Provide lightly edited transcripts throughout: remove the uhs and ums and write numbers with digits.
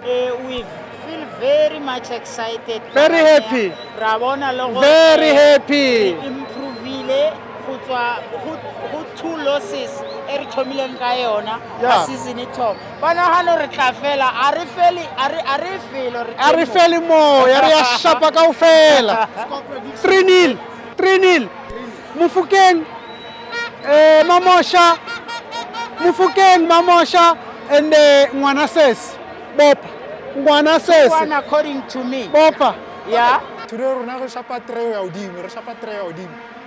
We feel very much excited. Very happy. Very happy. Improvile go tswa go 2 losses e re thomileng ka yona Yeah. season e thoma. Ba nagana re tla fela a re felo A re fele moya re ya shapa kaofela. 3-0 3-0 Mofokeng Mamosha and Ngwanasese one according to me. Bopa. Yeah. Today rona re shapa 3 ya hodimo,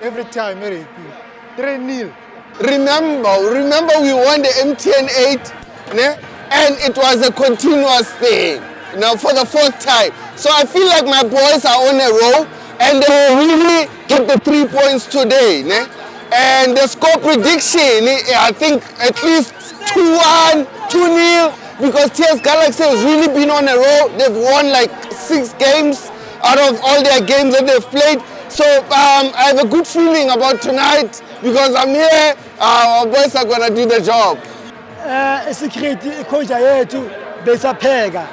every time 3-0. Remember we won the MTN 8, ne? And it was a continuous thing, for the 4th time. So I feel like my boys are on a roll and they will really get the 3 points today, ne? And the score prediction, I think at least 2-1, 2-0, because TS Galaxy has really been on a roll. They've won like 6 games out of all their games that they've played. So I have a good feeling about tonight because I'm here. Our boys are gonna do the job. Security ikhoja yethu besapheka.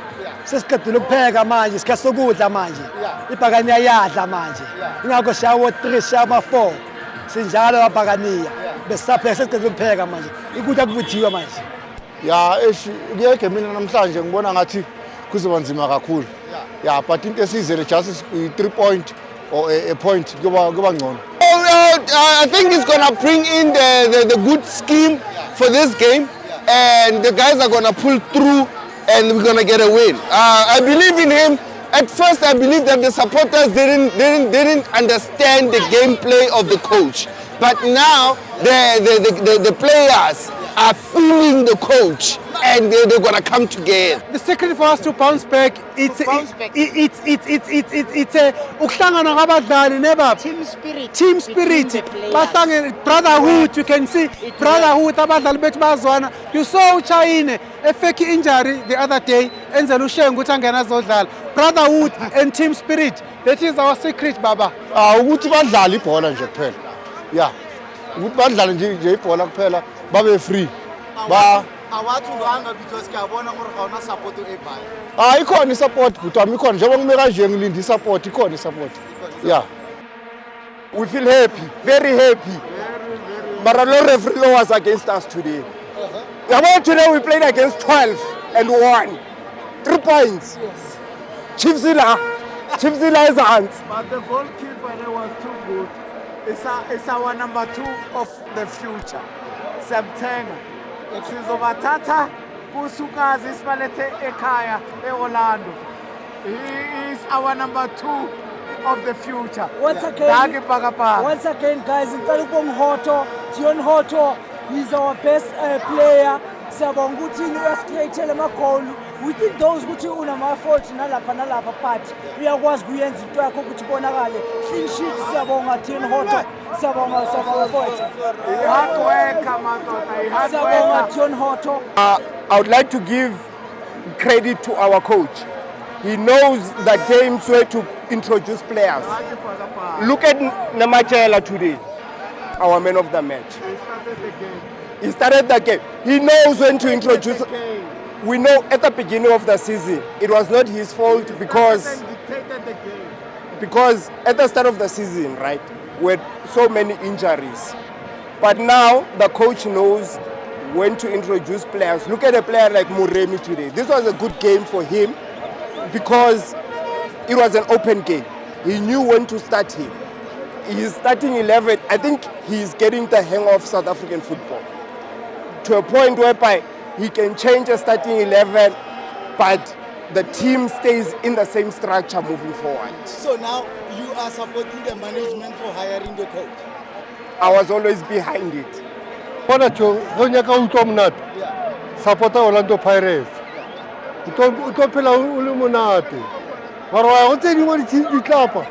Sesiqedile ukupheka manje, sikasokudla manje. Ibhakani yayadla manje. Ingakho shawo 3 shawo 4. Sinjalo abhakaniya. Besapheka sesiqedile ukupheka manje. Ikudla kuvuthiwe manje. Ya kuyeke mina namhlanje ngibona ngathi kuzoba nzima kakhulu. Yeah, but into esizele just 3 point or a point kuba ngcono. I think it's gonna bring in the good scheme for this game, and the guys are gonna pull through, and we're gonna get a win. I believe in him. At first, I believe that the supporters didn't understand the gameplay of the coach, but now the players are feeling the coach, and they're gonna come together. The secret for us to bounce back, it's ukuhlangana kwabadlali nebaba. Team spirit. Team spirit. Between the players. Bahlangene brotherhood, you can see brotherhood abadlali bethu bazwana. You saw uChayine a fake injury the other day enzela uShengu ukuthi angena azodlala. Brotherhood and team spirit. That is our secret baba. Ukuthi badlale ibhola nje kuphela. Yeah. Ukuthi badlale nje ibhola kuphela babe free. Awathunganga because kuyabona gore ga ona support ebhayi. Ikhona support kuthiwa ikhona njengoba ngime kanje ngilindi support ikhona support. Yeah. We feel happy, very happy. But no referee was against us today. Today we played against 12 and won. 3 points. Yes. Chiefs is hands. But the goalkeeper was too good. It's our number 2 of the future. September. Sizobathatha kusukazi isibalethe ekhaya eOrlando. He is our number 2 of the future. Once again guys, ngicela ukubonga Dion Hoto, he's our best player. Siyabonga ukuthi uyasicreatela amagoli. We think those ukuthi unama-fault nalapha but uyakwazi kuyenza into yakho ukuthi ibonakale. Clean sheet siyabonga Dion Hoto. Siyabonga mfowethu. Hard worker madoda, Siyabonga Dion Hoto. I would like to give credit to our coach. He knows the games where to introduce players. Look at Namachela today, our man of the match. He started the game. He knows when to introduce. We know at the beginning of the season, it was not his fault because at the start of the season, right, we had so many injuries. But now the coach knows when to introduce players. Look at a player like Muremi today. This was a good game for him because it was an open game. He knew when to start him. He's starting 11. I think he's getting the hang of South African football to a point whereby he can change a starting 11, but the team stays in the same structure moving forward. So now you are supporting the management for hiring the coach? I was always behind it. Bona cho ngonyaka utlo mnate. Supporta Orlando Pirates. Utlo phela ule monate. Mara wa ntse di mo di tlapa.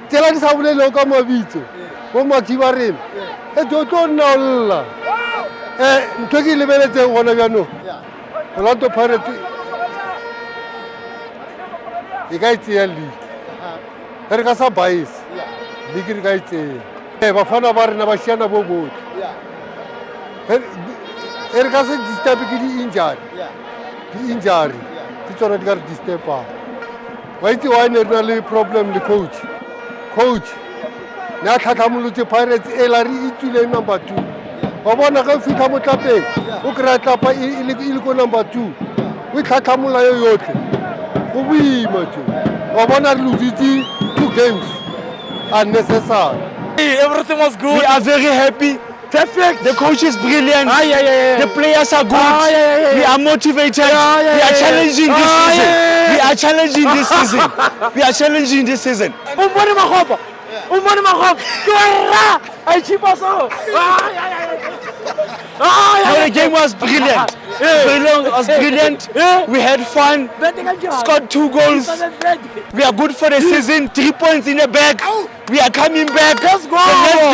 Tsela di sa bolele ka mabitso. Bo Makiba rena. Tlo nna olla. Ntho ke lebeletseng gona bjano. Orlando Pirates e ka itseya league. Re ka sa bias. League re ka itseya. Bafana ba rena ba shiana bo botle. Re ka se disturb ke di injury. Di injury. tsona di ka re disturba wa itse why ne re na le problem le coach ne a tlhatlhamolotse Pirates e la re e tswile number 2 wa bona ga fitlha mo tlapeng o kry-a tlapa e le ko number 2 o tlhatlhamola yo yotlhe go boima jo wa bona re lositse 2 games unnecessary. Everything was good. We are very happy. Perfect. The coach is brilliant. The players are good. We are motivated. We are challenging this season. We are challenging this season. We are challenging this season. The game was brilliant. It was brilliant. We had fun. Scored 2 goals. We are good for the season. 3 points in the bag. We are coming back. The next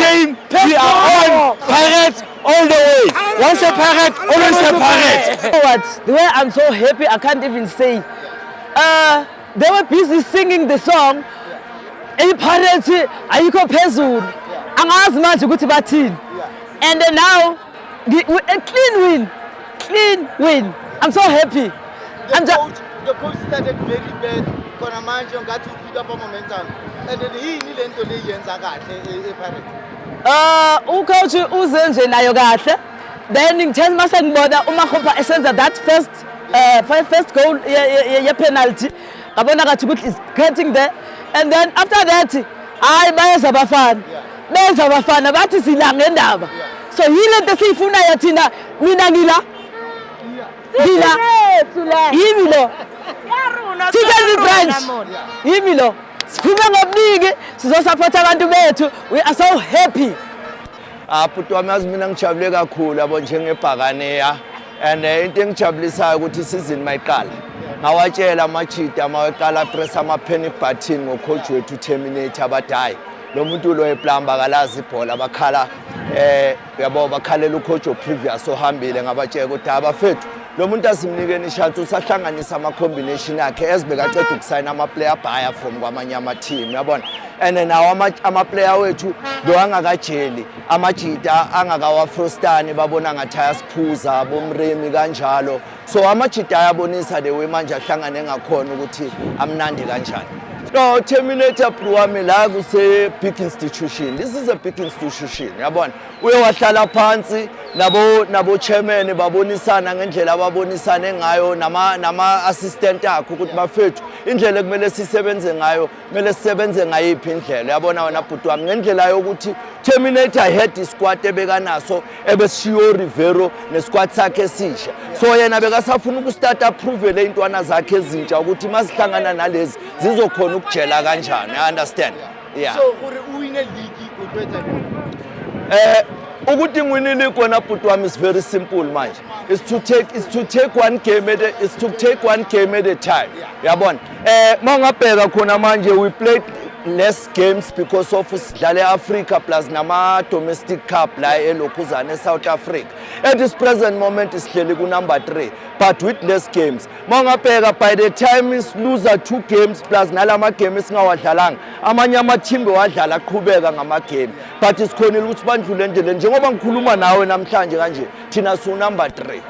game, we are on. Pirates all the way. Once a Pirate, always a Pirate. The way I'm so happy, I can't even say. They were busy singing the song. Pirates, ayikho phezulu. Angazi manje ukuthi bathini. And now, a clean win. I'm so happy. The coach started very bad. Kona manje ngathi upick up momentum. And then yini lento leyenza kahle Pirates? Ucoach uze nje nayo kahle. Then ngithe mase ngibona uMakgopa esenza that first goal ye penalty. Ngabona kathi ukuthi is getting there. And then after that, bayeza abafana bathi sila ngendaba. So yile nto siyifunayo thina mina ngila yimi lo Chicken branch yimi lo siphume ngobuningi sizosupport abantu bethu. We are so happy. Bhuti wami yazi mina ngijabule kakhulu yabo njengebhakaneya and into engijabulisayo ukuthi isizini mayiqala ngawatshela amachita mayeqala press ama-panic button ngocoach wethu terminate abadayi lo muntu lo eplamba kalazi ibhola bakhala yabo bakhalela ucoach previous ohambile ngabatshela ukuthi abafethu lo muntu asimnikeni chance usahlanganisa ama-combination akhe ezibekaceda ukusayina ama-player buyer from kwamanye ama-team yabona and nawo ama-player wethu lo angakajeli amajita angakawafrostani babona ngathi ayasiphuza bomremi kanjalo so amajita ayabonisa the way manje ahlangane ngakhona ukuthi amnandi kanjani. No, Terminator Pruwami la kuse big institution. This is a big institution. Yabona. Uyowahlala phansi nabo chairman babonisana ngendlela ababonisane ngayo nama assistant akho ukuthi bafethu indlela ekumele sisebenze ngayo kumele sisebenze ngayiphi indlela. Yabona wena bhuti wami ngendlela yokuthi Terminator head squad ebekanaso ebeshiyo Rivero nesquad sakhe esisha. So yena bekasafuna ukustart approve le intwana zakhe ezintsha ukuthi masihlangana nalezi zizokhona ukujela kanjani. I understand. Yeah. So gore uwine league utwetsa ukuthi ngwini league wona bhuti wami is very simple manje. Is to take one game at a time. Yabona. Mangabheka khona manje we played less games because of sidlale Africa plus nama domestic cup la elokhuzana South Africa. At this present moment is hleli ku number 3 but with less games. Mangabheka by the time is loser 2 games plus nalama game singawadlalanga amanye ama team bewadlala aqhubeka ngama game but isikhonile ukuthi bandlule nje njengoba ngikhuluma nawe namhlanje kanje thina su number 3.